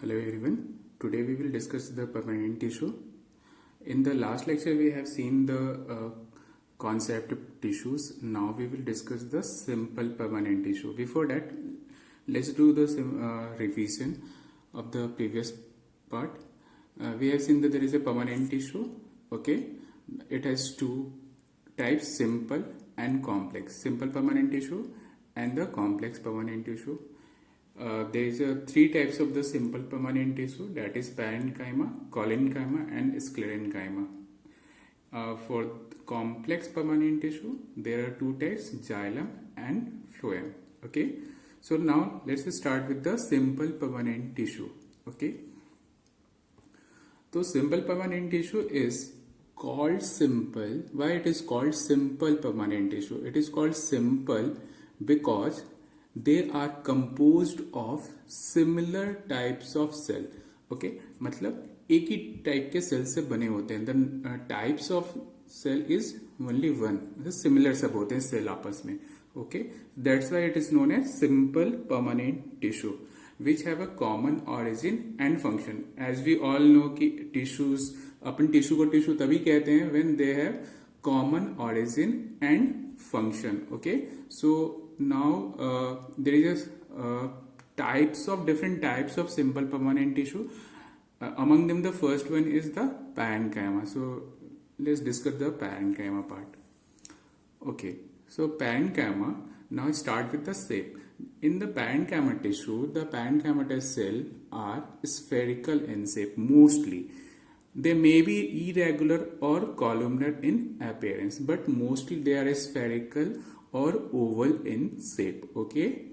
Hello everyone. Today we will discuss the permanent tissue. In the last lecture we have seen the concept of tissues. Now we will discuss the simple permanent tissue. Before that, let's do the revision of the previous part. We have seen that there is a permanent tissue. Okay, it has two types: simple and complex. Simple permanent tissue and the complex permanent tissue. There is three types of the simple permanent tissue, that is parenchyma, collenchyma and sclerenchyma. For complex permanent tissue, there are two types, xylem and phloem. Okay, so now let's start with the simple permanent tissue. Okay, so simple permanent tissue is called simple. Why it is called simple permanent tissue? It is called simple because they are composed of similar types of cell. Okay, मतलब एक ही type के cell से बने होते हैं. The types of cell is only one. Similar सब होते हैं सेल आपस में. Okay, that's why it is known as simple permanent tissue, which have a common origin and function. As we all know कि tissues, अपन tissue को tissue तभी कहते हैं when they have common origin and function. Okay, so now there is different types of simple permanent tissue. Among them, the first one is the parenchyma. So let's discuss the parenchyma part. Okay, so parenchyma. Now start with the shape. In the parenchyma tissue, the parenchymatous cells are spherical in shape mostly. They may be irregular or columnar in appearance, but mostly they are spherical or oval in shape. Okay,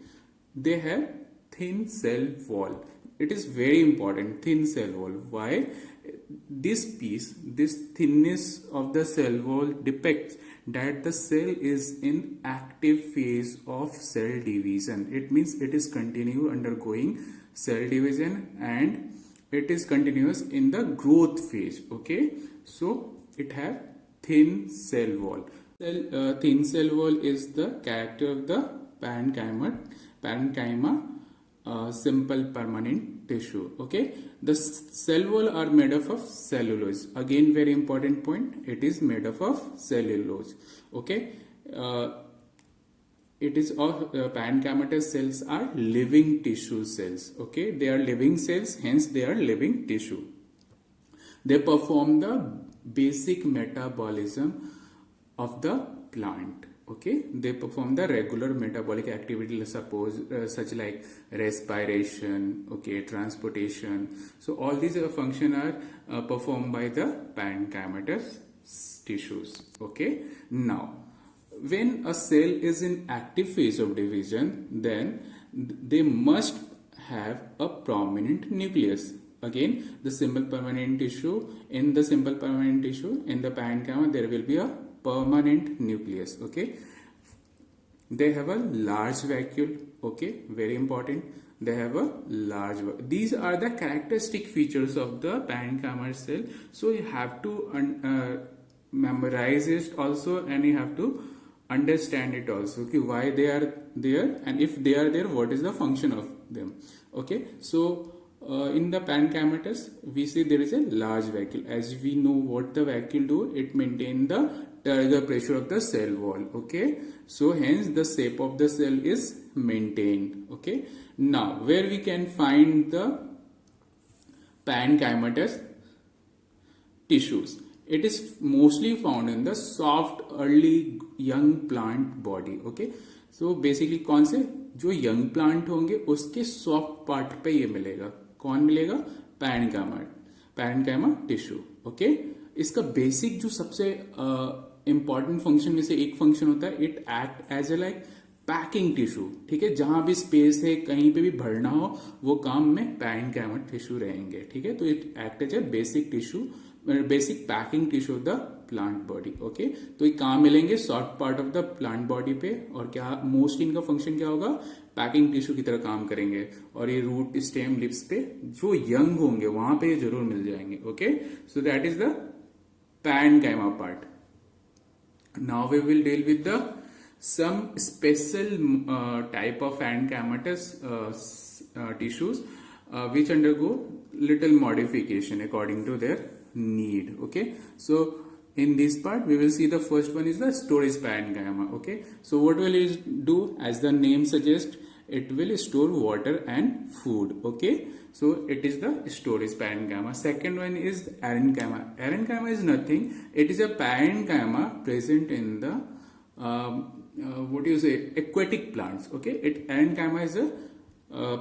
they have thin cell wall. It is very important, thin cell wall. Why? This thinness of the cell wall depicts that the cell is in active phase of cell division. It means it is continue undergoing cell division and it is continuous in the growth phase. Okay, so it have thin cell wall. Thin cell wall is the character of the parenchyma simple permanent tissue. Okay, the cell wall are made up of cellulose. Again, very important point, it is made up of cellulose. Okay, it is of parenchymatous cells are living tissue cells. Okay, they are living cells, hence they are living tissue. They perform the basic metabolism of the plant. Okay, they perform the regular metabolic activity, suppose such like respiration, okay, transportation. So all these function are performed by the parenchymatous tissues. Okay, now when a cell is in active phase of division, then they must have a prominent nucleus. Again, the simple permanent tissue, in the simple permanent tissue, in the parenchyma, there will be a permanent nucleus. Okay, they have a large vacuole. Okay, very important, they have a large. These are the characteristic features of the parenchyma cell. So you have to memorize it also, and you have to understand it also. Okay, why they are there, and if they are there, what is the function of them. Okay, so in the parenchymatous, we see there is a large vacuole. As we know what the vacuole do, it maintain the turgor pressure of the cell wall. Okay, so hence the shape of the cell is maintained. Okay, now where we can find the parenchymatous tissues, it is mostly found in the soft early young plant body. Okay, so basically कौन से जो young plant होंगे उसके soft part पे ये मिलेगा. कौन मिलेगा? parenchyma tissue. Okay, इसका basic जो सबसे important function में से एक function होता है, it act as a like packing tissue. ठीक है, जहां भी स्पेस है, कहीं पे भी भरना हो, वो काम में parenchyma टिश्यू रहेंगे. ठीक है, तो it act as a basic tissue, basic packing tissue of the plant body. Okay, तो ये कहाँ मिलेंगे? Short part of the plant body पे. और क्या मोस्ट इनका फंक्शन क्या होगा? पैकिंग टिश्यू की तरह काम करेंगे. और ये रूट, स्टेम, लिप्स पे जो यंग होंगे वहां पे जरूर मिल जाएंगे. Okay, so that is the parenchyma part. Now we will deal with the some special type of parenchymatous tissues. which undergo little modification according to their need. Okay, so in this part we will see the first one is the storage parenchyma. Okay, so what will it do? As the name suggests, it will store water and food. Okay, so it is the storage parenchyma. Second one is arenchyma. Arenchyma is nothing, it is a parenchyma present in the what do you say, aquatic plants. Okay, arenchyma is a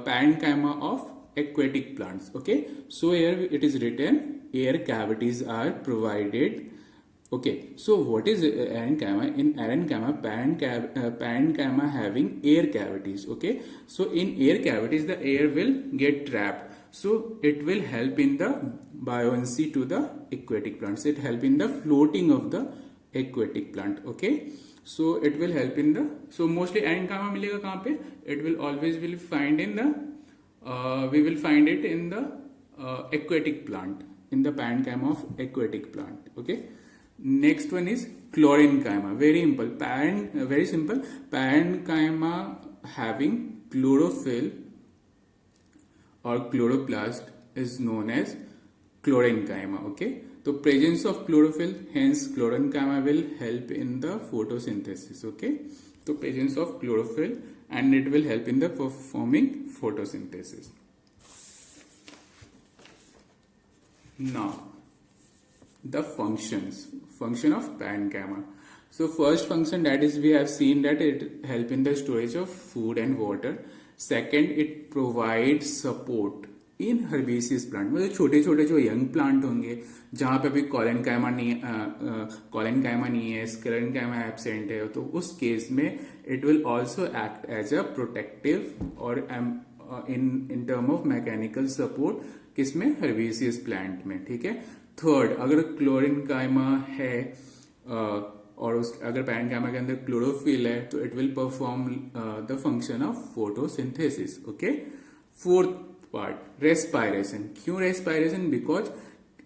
parenchyma of aquatic plants. Okay, so here it is written air cavities are provided. Okay, so what is arenchyma? In arenchyma, parenchyma having air cavities. Okay, so in air cavities the air will get trapped, so it will help in the buoyancy to the aquatic plants. It help in the floating of the aquatic plant. Okay, so it will help in the, so mostly arenchyma मिलेगा कहाँ पे? It will always will find in the we will find it in the aquatic plant, in the parenchyma of aquatic plant. Okay, next one is chlorenchyma. Very simple. Parenchyma having chlorophyll or chloroplast is known as chlorenchyma. Okay, so presence of chlorophyll, hence chlorenchyma will help in the photosynthesis. Okay, so presence of chlorophyll and it will help in the performing photosynthesis. Now the function of parenchyma. So first function, that is we have seen that it help in the storage of food and water. Second, it provides support in herbaceous plant, मतलब छोटे छोटे जो young plant होंगे जहां पे अभी collenchyma नहीं है, स्क्लेरेनकाइमा एब्सेंट है, तो उस केस में it will also act as a protective और in term of mechanical support किसमें, हर्बेसियस प्लांट में. ठीक है. थर्ड, अगर क्लोरेनकाइमा है और अगर पैरेन्काइमा के अंदर क्लोरोफिल है तो it will perform the function of photosynthesis. Okay. Fourth part, respiration. क्यों रेस्पायरेशन? बिकॉज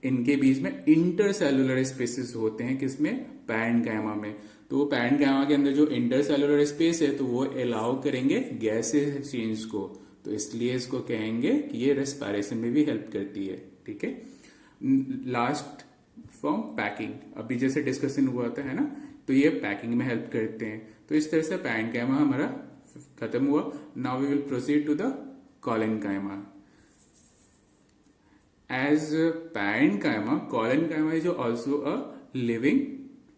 इनके बीच में इंटरसेलुलर स्पेसेस होते हैं, किसमें, पैरेन्काइमा में. तो वो पैरेन्काइमा के अंदर जो इंटरसेलुलर स्पेस है तो वो अलाउ करेंगे गैसेस चेंज को, तो इसलिए इसको कहेंगे कि ये रेस्पायरेशन में भी हेल्प करती है. ठीक है. Last form, packing. अभी जैसे डिस्कशन हुआ था, है ना, तो ये पैकिंग में हेल्प करते हैं. तो इस तरह से पैरेन्काइमा हमारा खत्म हुआ. Now we will proceed to the collenchyma. As parenchyma, collenchyma is also a living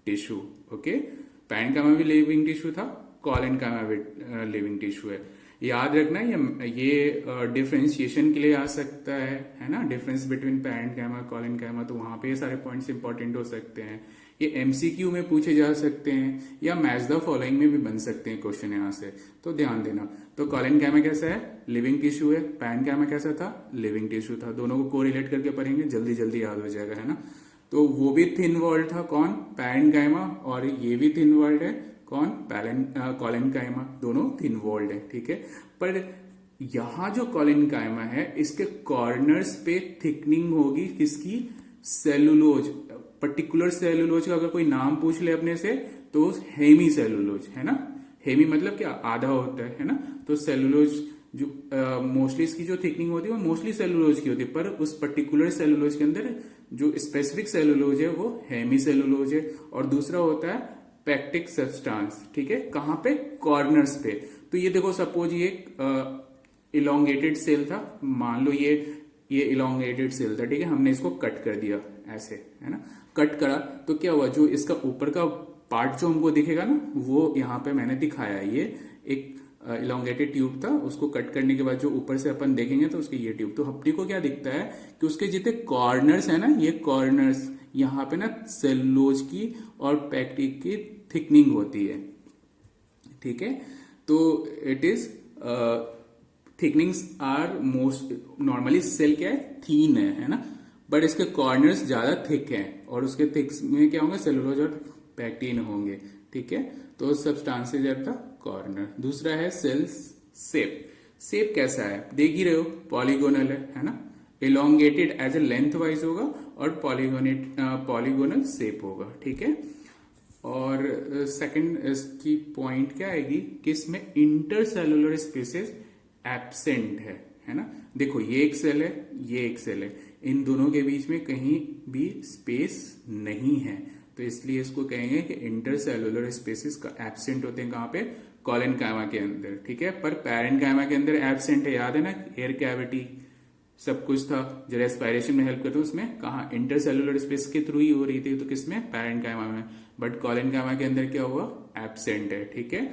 tissue. Okay, parenchyma भी living tissue था, collenchyma भी living tissue है. याद रखना ये डिफरेंशिएशन के लिए आ सकता है ना, डिफरेंस बिटवीन पैरेन्काइमा कॉलेनकाइमा, तो वहां पे ये सारे पॉइंट्स इंपॉर्टेंट हो सकते हैं. ये एमसीक्यू में पूछे जा सकते हैं या मैच द फॉलोइंग में भी बन सकते हैं क्वेश्चन यहाँ से, तो ध्यान देना. तो कॉलेनकाइमा कैसा है, लिविंग टिश्यू है. पैरेन्काइमा कैसा था, लिविंग टिश्यू था. दोनों को कोरिलेट करके पढ़ेंगे, जल्दी जल्दी याद हो जाएगा, है ना. तो वो भी थिन वॉल्ड था, कौन, पैरेन्काइमा, और ये भी थिन वॉल्ड है, कौन, कॉलेनकाइमा. दोनों थिन वॉल्ड है. ठीक है. पर यहां जो कॉलेनकाइमा है इसके कॉर्नर्स पे थिकनिंग होगी, किसकी, सेलुलोज. पर्टिकुलर सेलुलोज का अगर कोई नाम पूछ ले अपने से तो हेमी सेलुलोज, है ना. हेमी मतलब क्या, आधा होता है ना. तो सेलुलोज जो मोस्टली इसकी जो थिकनिंग होती है वो मोस्टली सेलुलोज की होती है, पर उस पर्टिकुलर सेलुलोज के अंदर जो स्पेसिफिक सेलुलोज है वो हेमी सेलुलोज है. और दूसरा होता है पैक्टिक सब्सटेंस. ठीक है. कहां पे, कॉर्नर्स पे. तो ये देखो, सपोज ये इलोंगेटेड सेल था, मान लो ये इलोंगेटेड सेल था. ठीक है. हमने इसको कट कर दिया ऐसे, है ना. कट करा तो क्या हुआ, जो इसका ऊपर का पार्ट जो हमको दिखेगा ना, वो यहाँ पे मैंने दिखाया. ये एक इलोंगेटेड ट्यूब था, उसको कट करने के बाद जो ऊपर से अपन देखेंगे तो उसकी ये ट्यूब, तो अपने को क्या दिखता है कि उसके जितने कॉर्नर्स है ना, ये कॉर्नर्स, यहाँ पे ना सेलुलोज की और पैक्टिक की थिकनिंग होती है. ठीक है. तो it is thickenings are most normally, cell क्या है, थीन है ना, बट इसके कॉर्नर्स ज्यादा थिक हैं और उसके थिक में क्या होंगे, सेलुलोज और पैक्टिन होंगे. ठीक है. तो सब्सटेंसेस एट द कॉर्नर. दूसरा है सेल्स शेप. शेप कैसा है, देख ही रहे हो, पॉलीगोनल है ना. Elongated as a lengthwise होगा और पॉलीगोनल शेप होगा. ठीक है. और सेकंड इसकी पॉइंट क्या आएगी कि इसमें इंटरसेलुलर स्पेसेस एब्सेंट है है ना। देखो ये एक सेल है, ये एक सेल है, इन दोनों के बीच में कहीं भी स्पेस नहीं है, तो इसलिए इसको कहेंगे कि इंटरसेलुलर स्पेसिस का एब्सेंट होते हैं कहाँ पे, कॉलेनकाइमा के अंदर, ठीक है। पर पैरेन्काइमा के अंदर एब्सेंट है, याद है ना, एयर कैविटी सब कुछ था जो रेस्पिरेशन में हेल्प करते हैं, उसमें कहा इंटरसेलुलर स्पेस के थ्रू ही हो रही थी, तो किसमें, पैरेन्काइमा में। बट कॉलेनकाइमा के अंदर क्या हुआ, एब्सेंट है, ठीक है।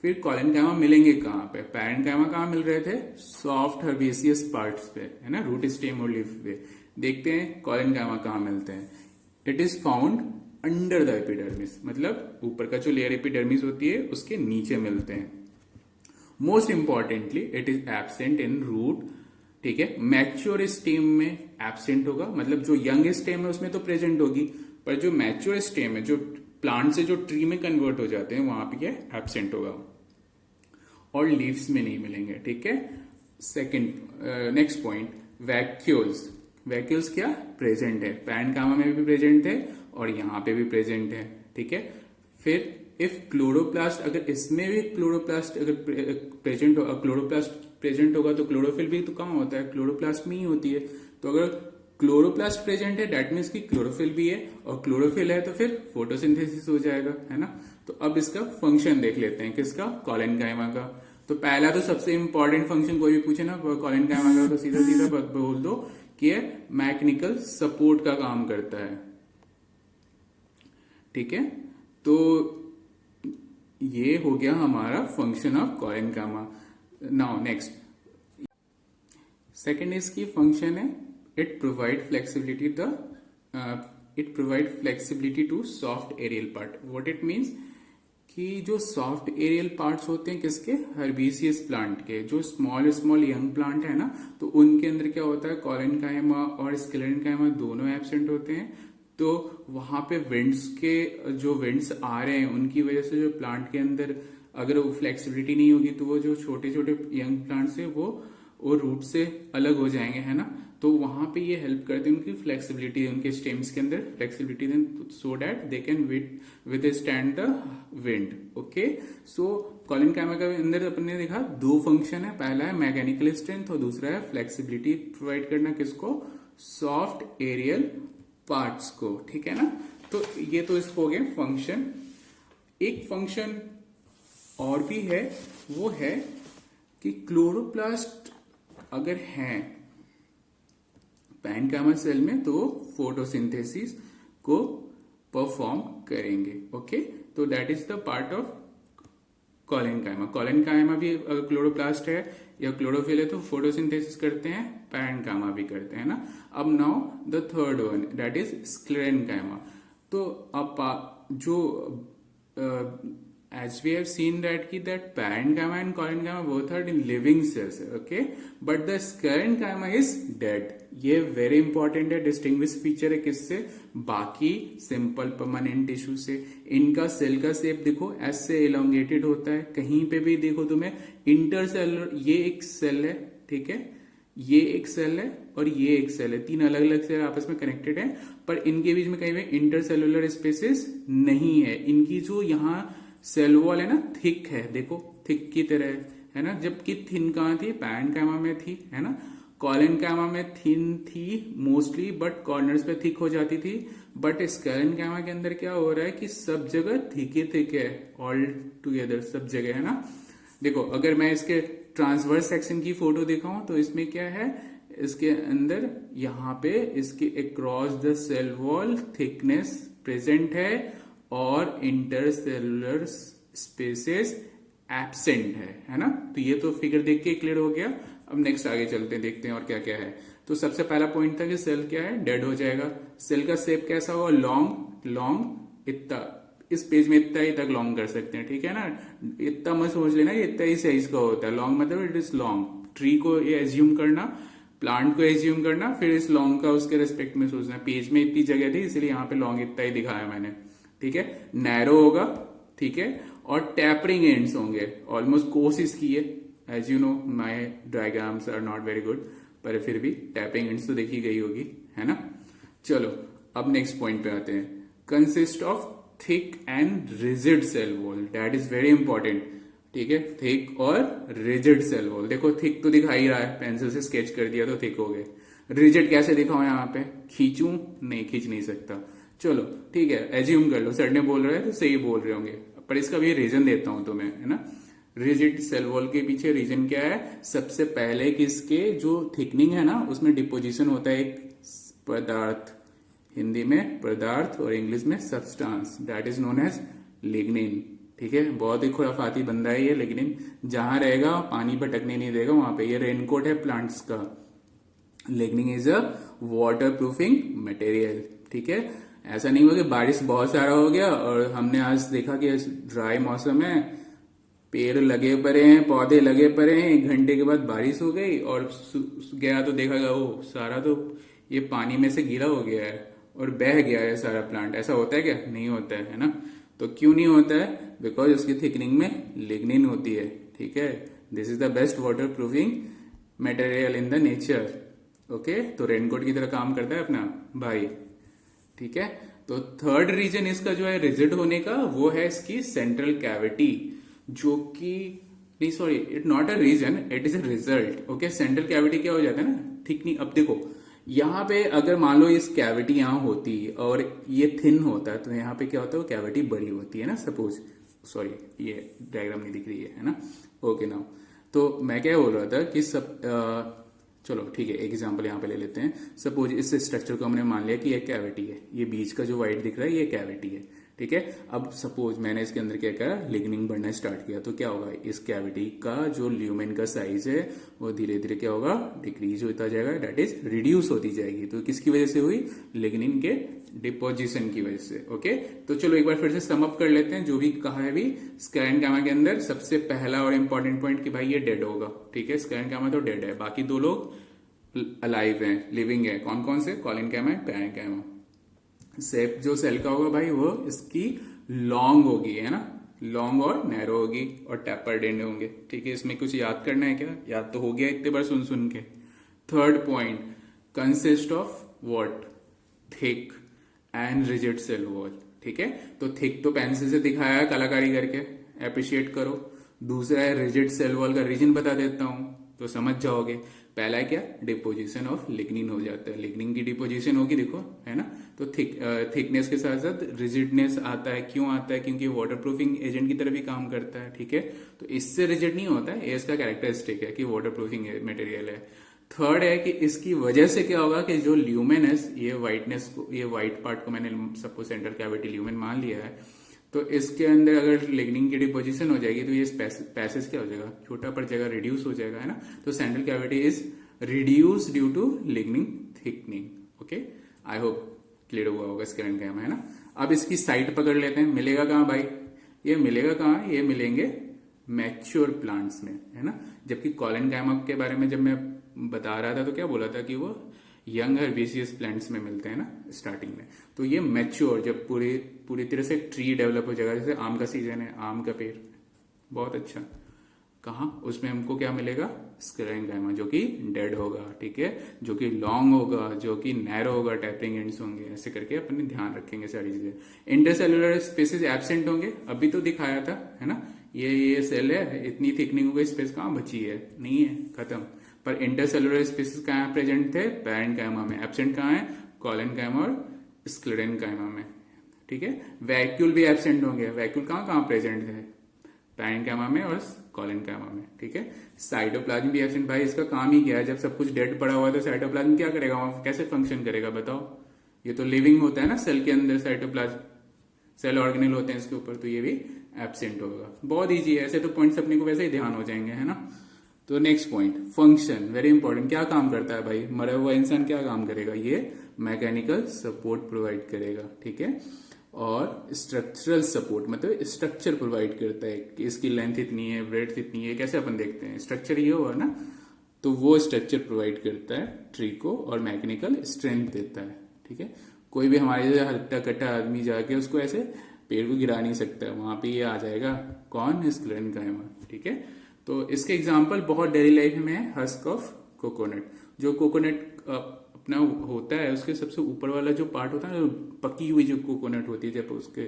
फिर कॉलेनकाइमा मिलेंगे कहाँ पे, पैरेन्काइमा कहाँ मिल रहे थे, सॉफ्ट हर्बेसियस पार्ट्स पे, है ना, रूट स्टेम और लीफ पे। देखते हैं कॉलेनकाइमा कहाँ मिलते हैं। It is found under the epidermis, मतलब ऊपर का जो लेयर एपिडर्मिस होती है उसके नीचे मिलते हैं। Most importantly it is absent in root, ठीक है। मैच्योर स्टेम में एब्सेंट होगा, मतलब जो यंग स्टेम है उसमें तो प्रेजेंट होगी, पर जो मैच्योर स्टेम है, जो प्लांट से जो ट्री में कन्वर्ट हो जाते हैं, वहां पे ये एब्सेंट होगा, और लीव्स में नहीं मिलेंगे, ठीक है। Second, next point, vacuoles. Vacuoles क्या प्रेजेंट है, पैरेन्काइमा में भी प्रेजेंट थे और यहाँ पे भी प्रेजेंट है, ठीक है। फिर इफ क्लोरोप्लास्ट, अगर इसमें भी क्लोरोप्लास्ट अगर प्रेजेंट हो, क्लोरोप्लास्ट प्रेजेंट होगा तो क्लोरोफिल भी तो कहाँ होता है, क्लोरोप्लास्ट में ही होती है। तो अगर क्लोरोप्लास्ट प्रेजेंट है दैट मीन्स कि क्लोरोफिल भी है, और क्लोरोफिल है तो फिर फोटोसिंथेसिस हो जाएगा, है ना। तो अब इसका फंक्शन देख लेते हैं, किसका, कॉलेनकाइमा का। तो पहला तो सबसे इंपॉर्टेंट फंक्शन कोई भी पूछे ना कॉलेनकाइमा का, तो सीधा सीधा बोल दो कि मैकेनिकल सपोर्ट का काम करता है, ठीक है। तो ये हो गया हमारा function of collenchyma. Now next, second इसकी फंक्शन है, it provide flexibility to soft aerial part. What it means कि जो सॉफ्ट एरियल पार्ट्स होते हैं किसके, हर्बेसियस प्लांट के, जो स्मॉल स्मॉल यंग प्लांट है ना, तो उनके अंदर क्या होता है, कॉलेनकाइमा और स्क्लेरेनकाइमा दोनों एब्सेंट होते हैं। तो वहां पे विंड्स के जो विंड्स आ रहे हैं उनकी वजह से जो प्लांट के अंदर अगर वो फ्लेक्सिबिलिटी नहीं होगी तो वो जो छोटे छोटे यंग प्लांट्स है वो रूट से अलग हो जाएंगे, है ना। तो वहां पे ये हेल्प करते हैं उनकी फ्लेक्सिबिलिटी, उनके स्टेम्स के अंदर flexibility then, so that they can withstand the wind, okay. So collenchyma के अंदर अपन ने देखा दो फंक्शन है, पहला है मैकेनिकल स्ट्रेंथ और दूसरा है फ्लेक्सिबिलिटी प्रोवाइड करना, किसको, सॉफ्ट एरियल पार्ट्स को, ठीक है ना। तो ये तो इसको हो गया फंक्शन। एक फंक्शन और भी है, वो है कि क्लोरोप्लास्ट अगर हैं पैरेन्काइमा सेल में तो फोटोसिंथेसिस को परफॉर्म करेंगे, ओके। तो that is the part of collenchyma. Collenchyma भी अगर क्लोरोप्लास्ट है या क्लोरोफिल है तो फोटोसिंथेसिस करते हैं, पैरेन्काइमा भी करते हैं ना। अब now the third one that is sclerenchyma. तो अब जो as we have seen that parenchyma and collenchyma both are in living cells, okay, but the sclerenchyma is dead. ये very important है, distinguish feature है किससे, बाकी simple permanent tissue से। इनका सेल का शेप देखो ऐसे elongated होता है, कहीं पे भी देखो तुम्हें इंटरसेलुलर, ये एक सेल है, ठीक है, ये एक सेल है और ये एक सेल है, तीन अलग अलग सेल आपस में कनेक्टेड है, पर इनके बीच में कहीं पे इंटरसेलुलर स्पेसेस नहीं है। इनकी जो यहाँ सेल वॉल है ना, थिक है, देखो थिक की तरह है ना, जबकि थिन कहाँ थी, पैरेन्काइमा में थी, है ना। कॉलेनकाइमा में थिन थी मोस्टली, बट कॉर्नर्स पे थिक हो जाती थी, बट स्क्लेरेनकाइमा के अंदर क्या हो रहा है कि सब जगह थिक ही थिक है, ऑल टुगेदर सब जगह, है ना। देखो अगर मैं इसके ट्रांसवर्स सेक्शन की फोटो दिखाऊं तो इसमें क्या है, इसके अंदर यहाँ पे इसके across the cell wall thickness present है और इंटरसेलुलर स्पेसेस एब्सेंट है ना। तो ये तो फिगर देख के क्लियर हो गया। अब नेक्स्ट आगे चलते हैं, देखते हैं और क्या क्या है। तो सबसे पहला पॉइंट था कि सेल क्या है, डेड हो जाएगा। सेल का शेप कैसा होगा, लॉन्ग लॉन्ग, इतना इस पेज में इतना ही तक लॉन्ग कर सकते हैं, ठीक है ना। इतना मत समझ लेना ये इतना ही साइज का होता है, लॉन्ग मतलब इट इज लॉन्ग। ट्री को ये एज्यूम करना, प्लांट को एज्यूम करना, फिर इस लॉन्ग का उसके रेस्पेक्ट में सोचना। पेज में इतनी जगह थी इसलिए यहाँ पे लॉन्ग इतना ही दिखाया मैंने, ठीक है। नैरो होगा, ठीक है, और टैपरिंग एंड्स होंगे, ऑलमोस्ट कोशिश की है, as you know my diagrams are not very good, पर फिर भी टैपिंग एंड्स तो देखी गई होगी, है ना। चलो अब नेक्स्ट पॉइंट पे आते हैं। Consist of thick and rigid cell wall, that is very important, ठीक है, थिक और रिजिड सेल वॉल। देखो थिक तो दिखा ही रहा है, पेंसिल से स्केच कर दिया तो थिक हो गए। रिजिड कैसे दिखाऊं यहाँ पे, खींचूं, नहीं खींच नहीं सकता। चलो ठीक है, एज्यूम कर लो सर ने बोल रहे हैं तो सही बोल रहे होंगे, पर इसका भी रीजन देता हूं तुम्हें, है ना। रिजिड सेल वॉल के पीछे रीजन क्या है, सबसे पहले किसके जो थिकनिंग है ना उसमें डिपोजिशन होता है एक पदार्थ, हिंदी में पदार्थ और इंग्लिश में substance, that is known as lignin. ठीक है, बहुत ही खुराफाती बंदा है ये लिग्निन, जहां रहेगा पानी पर टकने नहीं देगा वहां पे। ये रेनकोट है प्लांट्स का। Lignin is a water proofing material. ठीक है, ऐसा नहीं हुआ कि बारिश बहुत सारा हो गया और हमने आज देखा कि ड्राई मौसम है, पेड़ लगे पड़े हैं, पौधे लगे पड़े हैं, 1 घंटे के बाद बारिश हो गई और गया तो देखा गया वो सारा तो ये पानी में से गीला हो गया है और बह गया है सारा प्लांट। ऐसा होता है क्या, नहीं होता है ना। तो क्यों नहीं होता है, बिकॉज उसकी थिकनिंग में लिग्निन होती है। ठीक है, this is the best water proofing material in the nature. Okay, तो रेनकोट की तरह काम करता है अपना भाई। ठीक है, तो थर्ड रीजन इसका जो है रिजिड होने का, वो है इसकी सेंट्रल कैविटी, जो कि नहीं sorry, it not a reason, it is a result. Okay, central cavity क्या हो जाता है ना, ठीक नहीं। अब देखो यहाँ पे अगर मान लो इस कैविटी यहाँ होती और ये थिन होता है तो यहाँ पे क्या होता है, वो कैविटी बड़ी होती है ना, सपोज। सॉरी, ये डायग्राम नहीं दिख रही है ना। ओके नाउ, तो मैं क्या बोल रहा था कि चलो ठीक है, एक एग्जांपल यहाँ पे ले लेते हैं। सपोज इस स्ट्रक्चर को हमने मान लिया कि ये कैविटी है, ये बीच का जो व्हाइट दिख रहा है ये कैविटी है। ठीक है, अब सपोज मैंने इसके अंदर क्या करा, लिग्निन बढ़ना स्टार्ट किया, तो क्या होगा, इस कैविटी का जो ल्यूमेन का साइज है वो धीरे धीरे क्या होगा, डिक्रीज होता जाएगा, दैट इज रिड्यूस होती जाएगी। तो किसकी वजह से हुई, लिग्निन के डिपोजिशन की वजह से। ओके, तो चलो एक बार फिर से सम अप कर लेते हैं जो भी कहा है अभी। स्क्लेरेनकाइमा के अंदर सबसे पहला और इंपॉर्टेंट पॉइंट कि भाई ये डेड होगा। ठीक है, स्क्लेरेनकाइमा तो डेड है, बाकी 2 लोग अलाइव हैं, लिविंग है। कौन कौन से, कॉलिनकाइमा एंड पैरेनकाइमा। शेप जो सेल का होगा भाई वो इसकी लॉन्ग होगी, है ना, लॉन्ग और नैरो होगी और टैपर्ड एंड होंगे। ठीक है, इसमें कुछ याद करना है क्या, याद तो हो गया इतने बार सुन सुन के। Third point, consist of what, thick and rigid cell wall. ठीक है, तो थिक तो पेंसिल से दिखाया है कलाकारी करके, अप्रिशिएट करो। दूसरा है रिजिड सेल वॉल का रीजन बता देता हूं तो समझ जाओगे। पहला है क्या, डिपोजिशन ऑफ लिग्निन हो जाता है, लिग्निन की डिपोजिशन होगी, देखो है ना। तो थिकनेस के साथ साथ रिजिडनेस आता है। क्यों आता है, क्योंकि वाटर प्रूफिंग एजेंट की तरह भी काम करता है। ठीक है, तो इससे रिजिड नहीं होता है, ये इसका कैरेक्टरिस्टिक है कि वाटर प्रूफिंग मटेरियल है। थर्ड है कि इसकी वजह से क्या होगा कि जो ल्यूमेन है, ये व्हाइटनेस को, ये व्हाइट पार्ट को मैंने सबको सेंट्रल कैविटी ल्यूमेन मान लिया है, तो इसके अंदर अगर लिग्निन की डिपोजिशन हो जाएगी तो ये पैसेज क्या हो जाएगा, छोटा पड़ जाएगा, रिड्यूस हो जाएगा, है ना। तो central cavity is reduce due to lignin thickening. Okay, I hope clear हुआ होगा स्क्लेरेनकाइमा, है ना। अब इसकी साइट पकड़ लेते हैं, मिलेगा कहाँ भाई, ये मिलेगा कहाँ, ये मिलेंगे मैच्योर प्लांट्स में, है ना। जबकि कॉलिनकाइमा के बारे में जब मैं बता रहा था तो क्या बोला था कि वो यंग हर्बेसियस प्लांट्स में मिलते हैं ना स्टार्टिंग में। तो ये मैच्योर जब पूरी तरह से ट्री डेवलप हो जाएगा, जैसे आम का सीजन है, आम का पेड़ बहुत अच्छा, कहाँ उसमें हमको क्या मिलेगा, स्क्लेरेनकाइमा, जो कि डेड होगा। ठीक है, जो कि लॉन्ग होगा, जो कि नैरो होगा, टैपिंग एंड्स होंगे, ऐसे करके अपने ध्यान रखेंगे सारी चीजें। इंटरसेलुलर स्पेसेस एब्सेंट होंगे, अभी तो दिखाया था, है ना। ये सेल है, इतनी थिकनिंग हो गई, स्पेस कहाँ बची है, नहीं है, खत्म। पर इंटरसेलुलर स्पेसिस कहाँ प्रेजेंट थे, पैरेनकाइमा में। एब्सेंट कहाँ है, कॉलिनकाइमा और स्क्लेरेनकाइमा में। ठीक है, वैक्यूल भी एब्सेंट होंगे, वैक्यूल कहाँ कहाँ प्रेजेंट थे, पैरेनकाइमा में और कॉलिनकाइमा में। ठीक है, साइटोप्लाज्म भी एब्सेंट, भाई इसका काम ही क्या है, जब सब कुछ डेड पड़ा हुआ है तो साइटोप्लाज्म क्या करेगा वहां, कैसे फंक्शन करेगा बताओ। ये तो लिविंग होता है ना सेल के अंदर, साइटोप्लाज्म सेल ऑर्गेनल होते हैं इसके ऊपर, तो ये भी एब्सेंट होगा। बहुत ईजी है, ऐसे तो पॉइंट्स अपने को वैसे ही ध्यान हो जाएंगे, है ना। तो next point, function, very important. क्या काम करता है भाई, मरा हुआ इंसान क्या काम करेगा, ये मैकेनिकल सपोर्ट प्रोवाइड करेगा। ठीक है, और स्ट्रक्चरल सपोर्ट मतलब स्ट्रक्चर प्रोवाइड करता है कि इसकी लेंथ इतनी है, ब्रेड्थ इतनी है, कैसे अपन देखते हैं स्ट्रक्चर ये हुआ ना, तो वो स्ट्रक्चर प्रोवाइड करता है ट्री को और मैकेनिकल स्ट्रेंथ देता है। ठीक है, कोई भी हमारे जैसे हट्टा कट्टा आदमी जाके उसको ऐसे पेड़ को गिरा नहीं सकता, वहां पे ये आ जाएगा, कौन, स्क्लेरेनकाइमा। ठीक है, तो इसके एग्जाम्पल बहुत डेली लाइफ में है, हस्क ऑफ कोकोनट। जो कोकोनट अपना होता है उसके सबसे ऊपर वाला जो पार्ट होता है, पकी हुई जो कोकोनट होती है, जब उसके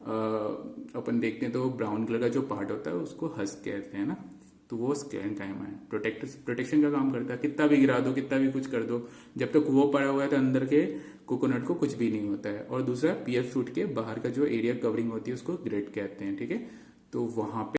अपन देखते हैं तो ब्राउन कलर का जो पार्ट होता है उसको हस्क कहते हैं ना, तो वो स्क्लेरेंकाइमा है। प्रोटेक्शन का काम करता है, कितना भी गिरा दो, कितना भी कुछ कर दो, जब तक वो पड़ा हुआ है तो अंदर के कोकोनट को कुछ भी नहीं होता है। और दूसरा, पीयर फ्रूट के बाहर का जो एरिया कवरिंग होती है उसको ग्रेट कहते हैं, ठीक है। तो वहां पे